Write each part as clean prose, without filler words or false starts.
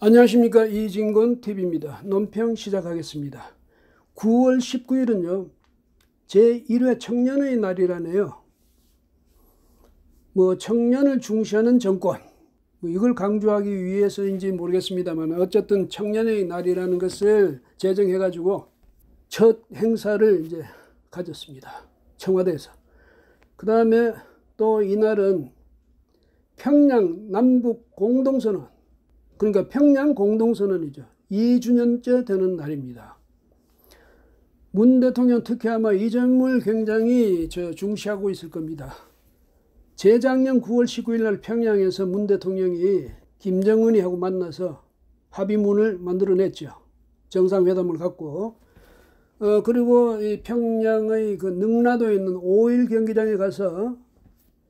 안녕하십니까, 이진건 TV입니다. 논평 시작하겠습니다. 9월 19일은요 제1회 청년의 날이라네요. 청년을 중시하는 정권, 이걸 강조하기 위해서인지 모르겠습니다만 어쨌든 청년의 날이라는 것을 제정해 가지고 첫 행사를 이제 가졌습니다, 청와대에서. 그 다음에 또 이날은 평양 남북 공동선언, 그러니까 평양 공동선언이죠. 2주년째 되는 날입니다. 문 대통령 특히 아마 이 점을 굉장히 중시하고 있을 겁니다. 재작년 9월 19일 날 평양에서 문 대통령이 김정은이하고 만나서 합의문을 만들어냈죠. 정상회담을 갖고. 그리고 이 평양의 그 능라도에 있는 5일 경기장에 가서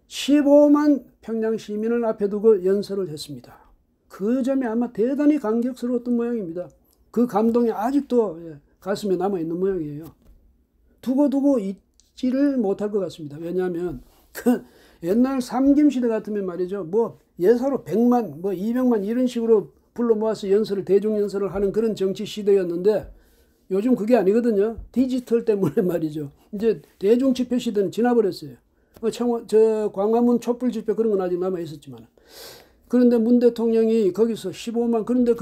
15만 평양 시민을 앞에 두고 연설을 했습니다. 그 점이 아마 대단히 감격스러웠던 모양입니다. 그 감동이 아직도 가슴에 남아있는 모양이에요. 두고 잊지를 못할 것 같습니다. 왜냐하면 그 옛날 삼김시대 같으면 말이죠, 예사로 100만, 200만 이런 식으로 불러 모아서 대중 연설을 하는 그런 정치 시대였는데 요즘 그게 아니거든요. 디지털 때문에 말이죠. 이제 대중 집회 시대는 지나버렸어요. 광화문 촛불 집회 그런 건 아직 남아 있었지만. 그런데 문 대통령이 거기서 15만, 그런데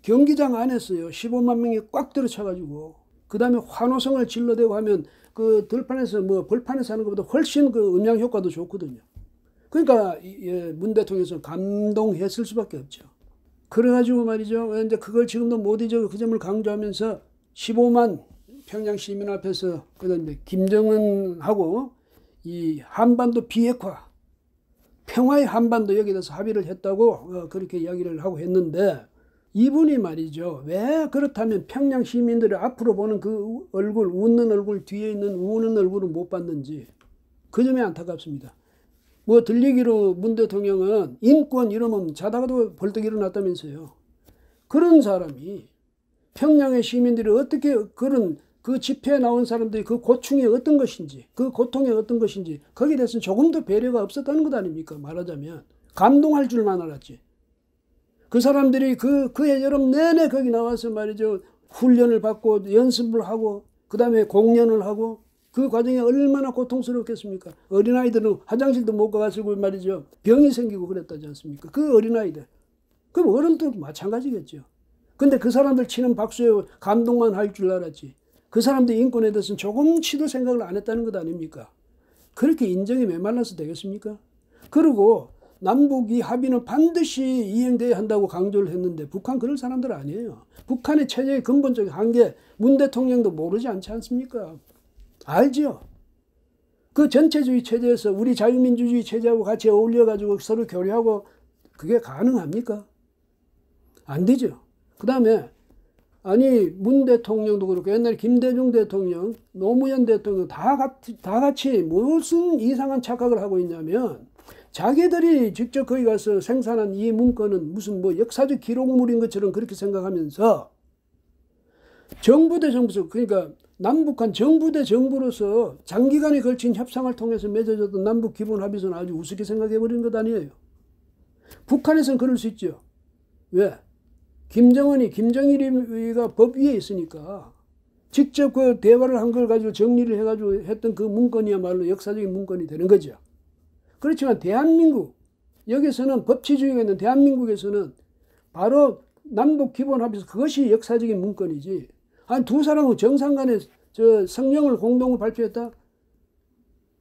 경기장 안에서요 15만 명이 꽉 들어차가지고, 그 다음에 환호성을 질러대고 하면 그 들판에서 벌판에서 하는 것보다 훨씬 그 음향 효과도 좋거든요. 그러니까 문 대통령께서 감동했을 수밖에 없죠. 그래가지고 말이죠, 이제 그걸 지금도 못 잊어 그 점을 강조하면서 15만 평양 시민 앞에서 그다음에 김정은하고 이 한반도 비핵화, 평화의 한반도 여기에 대해서 합의를 했다고 그렇게 이야기를 하고 했는데, 이분이 말이죠, 왜 그렇다면 평양 시민들이 앞으로 보는 그 얼굴, 웃는 얼굴 뒤에 있는 우는 얼굴을 못 봤는지, 그 점이 안타깝습니다. 들리기로 문 대통령은 인권 이러면 자다가도 벌떡 일어났다면서요. 그런 사람이 평양의 시민들이 어떻게 그 집회에 나온 사람들이 그 고충이 어떤 것인지, 그 고통이 어떤 것인지 거기에 대해서는 조금도 배려가 없었다는 것 아닙니까? 말하자면 감동할 줄만 알았지. 그 사람들이 그해 여름 내내 거기 나와서 말이죠, 훈련을 받고 연습을 하고 그 다음에 공연을 하고, 그 과정이 얼마나 고통스럽겠습니까? 어린아이들은 화장실도 못 가가지고 말이죠, 병이 생기고 그랬다지 않습니까? 그 어린아이들. 그럼 어른도 마찬가지겠죠. 근데 그 사람들 치는 박수에 감동만 할 줄 알았지, 그 사람들 인권에 대해서는 조금치도 생각을 안 했다는 것 아닙니까? 그렇게 인정이 메말라서 되겠습니까? 그리고 남북이 합의는 반드시 이행돼야 한다고 강조를 했는데 북한 그럴 사람들 아니에요. 북한의 체제의 근본적인 한계 문 대통령도 모르지 않지 않습니까? 알죠. 그 전체주의 체제에서 우리 자유민주주의 체제하고 같이 어울려가지고 서로 교류하고 그게 가능합니까? 안 되죠. 그 다음에 문 대통령도 그렇고 옛날에 김대중 대통령, 노무현 대통령 다 같이 무슨 이상한 착각을 하고 있냐면, 자기들이 직접 거기 가서 생산한 이 문건은 무슨 역사적 기록물인 것처럼 그렇게 생각하면서 정부 대 정부서, 그러니까 남북한 정부 대 정부로서 장기간에 걸친 협상을 통해서 맺어졌던 남북 기본 합의서는 아주 우습게 생각해버리는 것 아니에요. 북한에서는 그럴 수 있죠. 왜? 김정일이가 법 위에 있으니까 직접 그 대화를 한 걸 가지고 정리를 해가지고 했던 그 문건이야말로 역사적인 문건이 되는 거죠. 그렇지만 대한민국, 여기서는 법치주의가 있는 대한민국에서는 바로 남북 기본합의서 그것이 역사적인 문건이지, 두 사람은 정상 간에 성명을 공동으로 발표했다?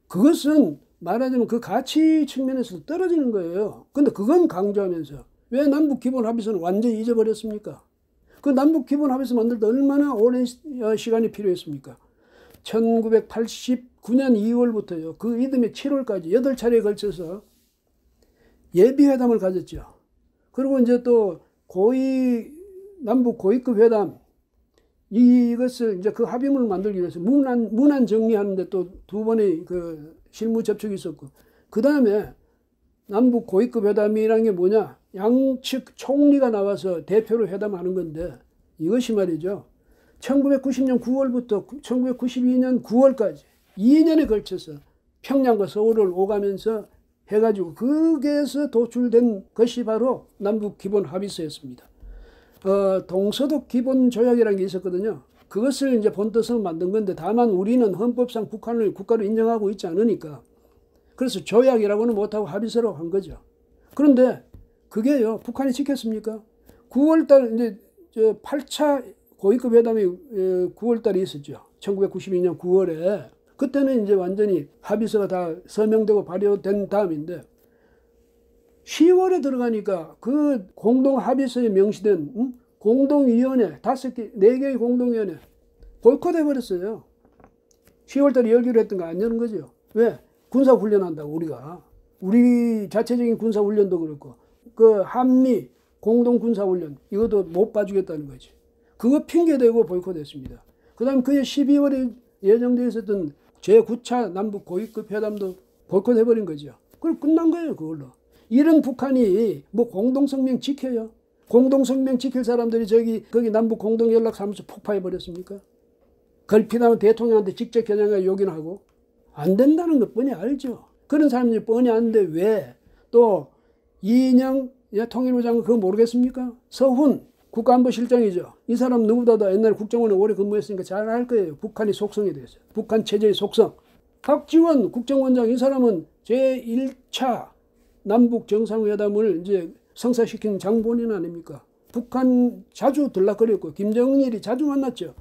그것은 말하자면 그 가치 측면에서 떨어지는 거예요. 근데 그건 강조하면서 왜 남북 기본 합의서는 완전히 잊어버렸습니까? 그 남북 기본 합의서 만들 때 얼마나 오랜 시간이 필요했습니까? 1989년 2월부터요. 그 이듬해 7월까지 8차례에 걸쳐서 예비회담을 가졌죠. 그리고 이제 또 남북 고위급 회담, 이것을 이제 그 합의문을 만들기 위해서 문안 정리하는데 또 2번의 그 실무 접촉이 있었고, 그 다음에 남북 고위급 회담이라는 게 뭐냐? 양측 총리가 나와서 대표로 회담하는 건데, 이것이 말이죠, 1990년 9월부터 1992년 9월까지 2년에 걸쳐서 평양과 서울을 오가면서 해가지고 거기에서 도출된 것이 바로 남북 기본 합의서였습니다. 동서독 기본 조약이라는 게 있었거든요. 그것을 이제 본떠서 만든 건데, 다만 우리는 헌법상 북한을 국가로 인정하고 있지 않으니까, 그래서 조약이라고는 못하고 합의서라고 한 거죠. 그런데 그게요, 북한이 지켰습니까? 9월달 이제 8차 고위급 회담이 9월달에 있었죠. 1992년 9월에. 그때는 이제 완전히 합의서가 다 서명되고 발효된 다음인데, 10월에 들어가니까 그 공동 합의서에 명시된 공동위원회 5개, 4개의 공동위원회 보이콧해 버렸어요. 10월달에 열기로 했던 거 안 여는 거죠. 왜? 군사훈련한다고 우리가. 우리 자체적인 군사훈련도 그렇고 그 한미 공동군사훈련 이것도 못 봐주겠다는 거지. 그거 핑계대고 보이콧했습니다. 그 다음 그해 12월에 예정되어 있었던 제9차 남북 고위급 회담도 보이콧해버린 거죠. 그럼 끝난 거예요, 그걸로. 이런 북한이 뭐 공동성명 지켜요? 공동성명 지킬 사람들이 거기 남북 공동연락사무소 폭파해버렸습니까? 걸핏하면 대통령한테 직접 겨냥해 욕이나 하고? 안 된다는 것 뻔히 알죠. 그런 사람들이 뻔히 아는데 왜 또 이인영 통일부 장관 그거 모르겠습니까? 서훈 국가안보실장이죠. 이 사람 누구보다도 옛날에 국정원에 오래 근무했으니까 잘 알 거예요. 북한의 속성에 대해서. 북한 체제의 속성. 박지원 국정원장 이 사람은 제1차 남북 정상회담을 이제 성사시킨 장본인 아닙니까? 북한 자주 들락거렸고 김정일이 자주 만났죠.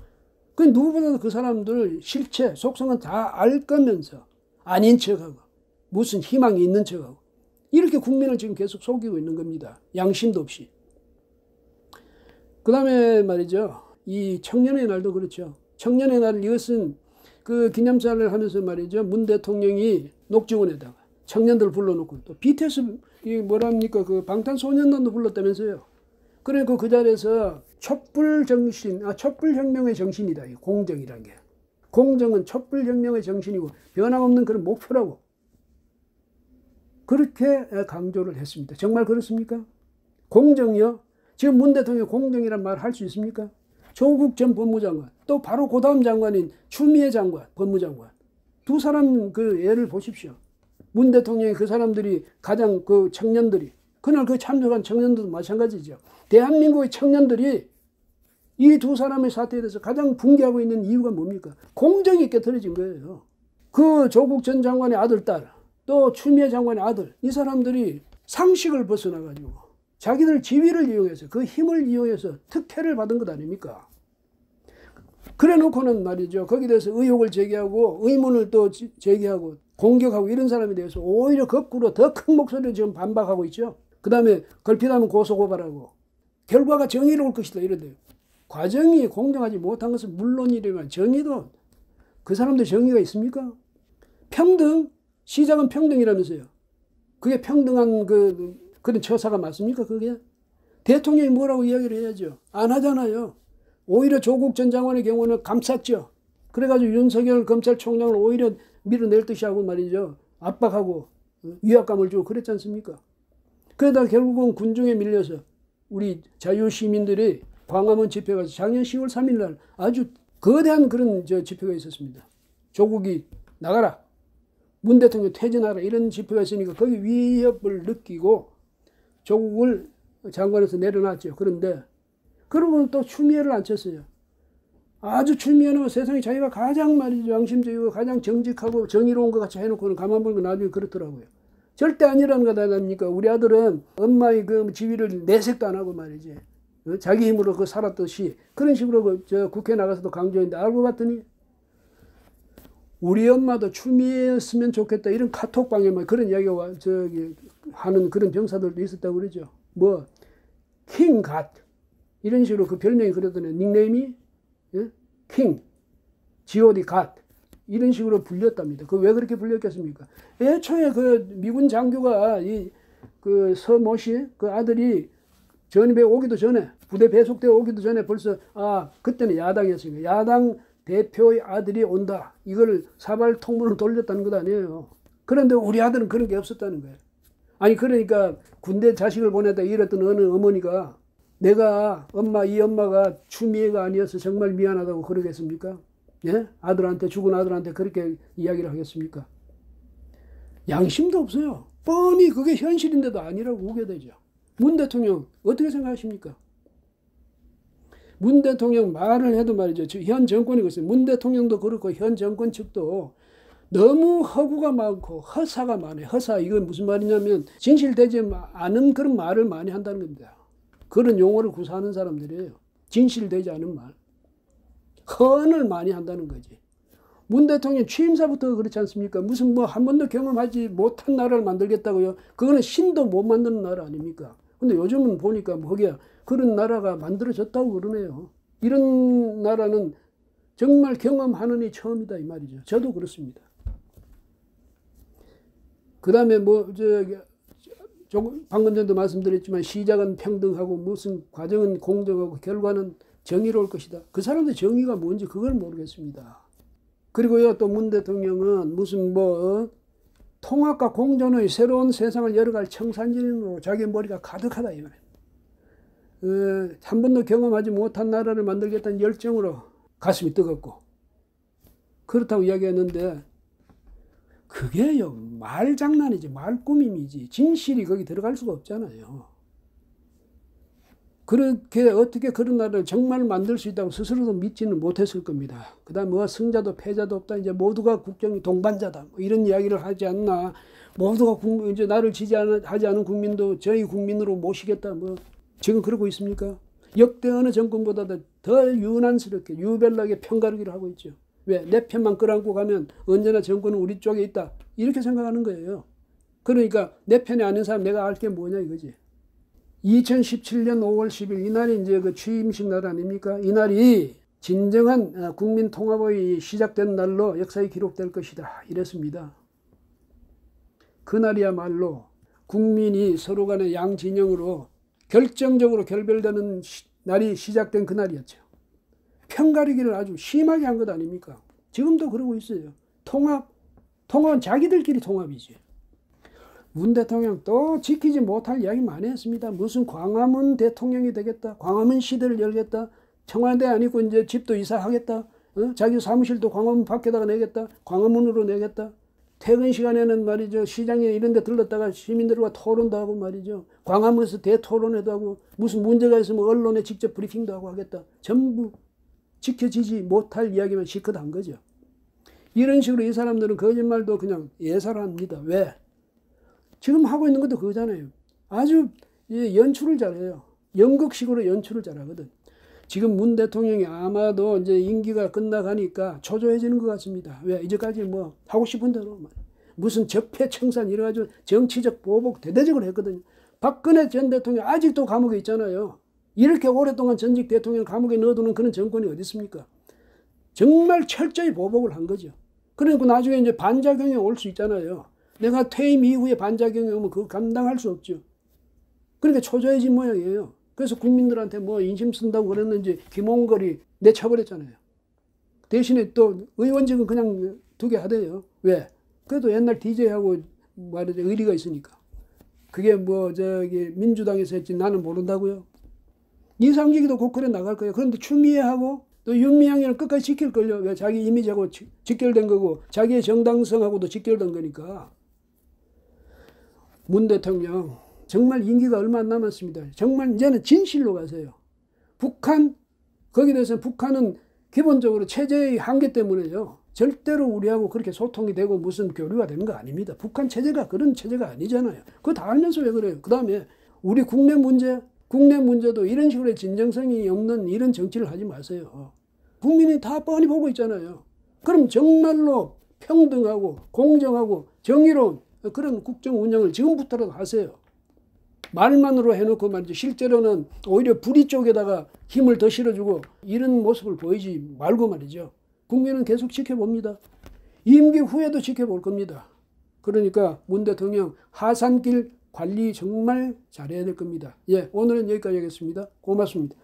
그 누구보다도 그 사람들 실체, 속성은 다 알 거면서 아닌 척하고 무슨 희망이 있는 척하고 이렇게 국민을 지금 계속 속이고 있는 겁니다. 양심도 없이. 그 다음에 말이죠. 이 청년의 날도 그렇죠. 청년의 날 이것은 그 기념사를 하면서 말이죠. 문 대통령이 녹지원에다가 청년들 불러놓고 또 BTS 이 뭐랍니까 그 방탄소년단도 불렀다면서요. 그러니까 그 자리에서 촛불혁명의 정신이다. 이 공정이라는 게. 공정은 촛불혁명의 정신이고 변함없는 그런 목표라고. 그렇게 강조를 했습니다. 정말 그렇습니까? 공정이요? 지금 문 대통령이 공정이란 말 할 수 있습니까? 조국 전 법무장관, 또 바로 그 다음 장관인 추미애 장관, 법무장관. 두 사람 그 예를 보십시오. 문 대통령이 그 사람들이 가장 그 청년들이, 그날 그 참석한 청년들도 마찬가지죠. 대한민국의 청년들이 이 두 사람의 사태에 대해서 가장 붕괴하고 있는 이유가 뭡니까? 공정이 깨트려진 거예요. 그 조국 전 장관의 아들, 딸, 또 추미애 장관의 아들, 이 사람들이 상식을 벗어나가지고 자기들 지위를 이용해서 그 힘을 이용해서 특혜를 받은 것 아닙니까? 그래 놓고는 말이죠. 거기에 대해서 의혹을 제기하고 의문을 또 제기하고 공격하고 이런 사람에 대해서 오히려 거꾸로 더 큰 목소리로 지금 반박하고 있죠. 그 다음에 걸핏하면 고소고발하고 결과가 정의로울 것이다 이런데요. 과정이 공정하지 못한 것은 물론이지만 정의도 그 사람들 정의가 있습니까? 평등, 시작은 평등이라면서요. 그게 평등한 그런 처사가 맞습니까? 그게? 대통령이 뭐라고 이야기를 해야죠. 안 하잖아요. 오히려 조국 전 장관의 경우는 감쌌죠. 그래가지고 윤석열 검찰총장을 오히려 밀어낼 듯이 하고 말이죠. 압박하고 위압감을 주고 그랬지 않습니까? 그러다 결국은 군중에 밀려서 우리 자유시민들이 광화문 집회가 작년 10월 3일 날 아주 거대한 그런 집회가 있었습니다. 조국이 나가라. 문 대통령 퇴진하라. 이런 집회가 있으니까 거기 위협을 느끼고 조국을 장관에서 내려놨죠. 그런데 그러고는 또 추미애를 앉혔어요. 아주 추미애는 세상에 자기가 가장 말이죠. 양심적이고 가장 정직하고 정의로운 것 같이 해놓고는 가만 보니까 나중에 그렇더라고요. 절대 아니라는 거 아닙니까? 우리 아들은 엄마의 그 지위를 내색도 안 하고 말이지. 자기 힘으로 그 살았듯이 그런 식으로 국회 나가서도 강조했는데 알고 봤더니 우리 엄마도 추미애였으면 좋겠다 이런 카톡방에 막 그런 이야기가 하는 그런 병사들도 있었다고 그러죠. 뭐 킹갓 이런 식으로 그 별명이 그러더니 닉네임이 킹, G.O.D. 갓 이런 식으로 불렸답니다. 그 왜 그렇게 불렸겠습니까? 애초에 그 미군 장교가 그 서모 씨 그 아들이 전입에 오기도 전에 부대 배속되어 오기도 전에 벌써 그때는 야당이었으니까 야당 대표의 아들이 온다. 이걸 사발 통보를 돌렸다는 것 아니에요. 그런데 우리 아들은 그런 게 없었다는 거예요. 아니 그러니까 군대 자식을 보냈다 이랬던 어느 어머니가 내가 이 엄마가 추미애가 아니어서 정말 미안하다고 그러겠습니까? 예? 아들한테 죽은 아들한테 그렇게 이야기를 하겠습니까? 양심도 없어요. 뻔히 그게 현실인데도 아니라고 우겨대죠. 문 대통령 어떻게 생각하십니까? 문 대통령 말을 해도 말이죠. 현 정권이 그렇습니다. 문 대통령도 그렇고 현 정권 측도 너무 허구가 많고 허사가 많아요. 허사, 이건 무슨 말이냐면 진실되지 않은 그런 말을 많이 한다는 겁니다. 그런 용어를 구사하는 사람들이에요. 진실되지 않은 말. 허언을 많이 한다는 거지. 문 대통령 취임사부터 그렇지 않습니까? 무슨 뭐 한 번도 경험하지 못한 나라를 만들겠다고요? 그거는 신도 못 만드는 나라 아닙니까? 근데 요즘은 보니까 뭐 거기야 그런 나라가 만들어졌다고 그러네요. 이런 나라는 정말 경험하느니 처음이다 이 말이죠. 저도 그렇습니다. 그 다음에 뭐 방금 전에도 말씀드렸지만 시작은 평등하고 무슨 과정은 공정하고 결과는 정의로울 것이다. 그 사람들 정의가 뭔지 그걸 모르겠습니다. 그리고요, 또 문 대통령은 무슨 뭐 통합과 공존의 새로운 세상을 열어갈 청산진으로 자기 머리가 가득하다 이 말이에요. 한 번도 경험하지 못한 나라를 만들겠다는 열정으로 가슴이 뜨겁고 그렇다고 이야기했는데 그게요 말장난이지 말꾸밈이지 진실이 거기 들어갈 수가 없잖아요. 그렇게 어떻게 그런 나라를 정말 만들 수 있다고 스스로도 믿지는 못했을 겁니다. 그 다음 뭐 승자도 패자도 없다. 이제 모두가 국정이 동반자다. 뭐 이런 이야기를 하지 않나. 모두가 이제 나를 지지하지 않은 국민도 저희 국민으로 모시겠다. 뭐 지금 그러고 있습니까? 역대 어느 정권보다도 더 유난스럽게 유별나게 편가르기를 하고 있죠. 왜? 내 편만 끌어안고 가면 언제나 정권은 우리 쪽에 있다. 이렇게 생각하는 거예요. 그러니까 내 편에 아는 사람 내가 알 게 뭐냐 이거지. 2017년 5월 10일 이날이 이제 그 취임식 날 아닙니까? 이날이 진정한 국민 통합의 시작된 날로 역사에 기록될 것이다. 이랬습니다. 그날이야말로 국민이 서로 간의 양 진영으로 결정적으로 결별되는 날이 시작된 그날이었죠. 편가르기를 아주 심하게 한 것 아닙니까? 지금도 그러고 있어요. 통합은 자기들끼리 통합이지. 문 대통령 또 지키지 못할 이야기 많이 했습니다. 무슨 광화문 대통령이 되겠다. 광화문 시대를 열겠다. 청와대 아니고 이제 집도 이사하겠다. 자기 사무실도 광화문 밖에다가 내겠다. 광화문으로 내겠다. 퇴근 시간에는 말이죠. 시장에 이런 데 들렀다가 시민들과 토론도 하고 말이죠. 광화문에서 대토론회도 하고 무슨 문제가 있으면 언론에 직접 브리핑도 하고 하겠다. 전부 지켜지지 못할 이야기만 실컷 한 거죠. 이런 식으로 이 사람들은 거짓말도 그냥 예사를 합니다. 왜? 지금 하고 있는 것도 그거잖아요. 아주 연출을 잘해요. 연극식으로 연출을 잘하거든. 지금 문 대통령이 아마도 이제 임기가 끝나가니까 초조해지는 것 같습니다. 왜? 이제까지 뭐 하고 싶은 대로 무슨 적폐청산 이래가지고 정치적 보복 대대적으로 했거든요. 박근혜 전 대통령 아직도 감옥에 있잖아요. 이렇게 오랫동안 전직 대통령 감옥에 넣어두는 그런 정권이 어디 있습니까? 정말 철저히 보복을 한 거죠. 그러니까 나중에 이제 반작용이 올 수 있잖아요. 내가 퇴임 이후에 반작용이 오면 그거 감당할 수 없죠. 그러니까 초조해진 모양이에요. 그래서 국민들한테 뭐 인심 쓴다고 그랬는지 김홍걸이 내쳐버렸잖아요. 대신에 또 의원직은 그냥 두게 하대요. 왜? 그래도 옛날 DJ하고 말이죠. 의리가 있으니까. 그게 뭐 민주당에서 했지 나는 모른다고요. 이상직이도 고퀄에 나갈 거예요. 그런데 추미애하고 또 윤미향이는 끝까지 지킬걸요. 왜? 자기 이미지하고 직결된 거고 자기의 정당성하고도 직결된 거니까. 문 대통령 정말 임기가 얼마 안 남았습니다. 정말 이제는 진실로 가세요. 북한 거기에 대해서 북한은 기본적으로 체제의 한계 때문에요. 절대로 우리하고 그렇게 소통이 되고 무슨 교류가 되는 거 아닙니다. 북한 체제가 그런 체제가 아니잖아요. 그거 다 알면서 왜 그래요? 그 다음에 우리 국내 문제도 이런 식으로 진정성이 없는 이런 정치를 하지 마세요. 국민이 다 뻔히 보고 있잖아요. 그럼 정말로 평등하고 공정하고 정의로운 그런 국정 운영을 지금부터라도 하세요. 말만으로 해놓고 말이죠. 실제로는 오히려 불의 쪽에다가 힘을 더 실어주고 이런 모습을 보이지 말고 말이죠. 국민은 계속 지켜봅니다. 임기 후에도 지켜볼 겁니다. 그러니까 문 대통령 하산길 관리 정말 잘해야 될 겁니다. 예, 오늘은 여기까지 하겠습니다. 고맙습니다.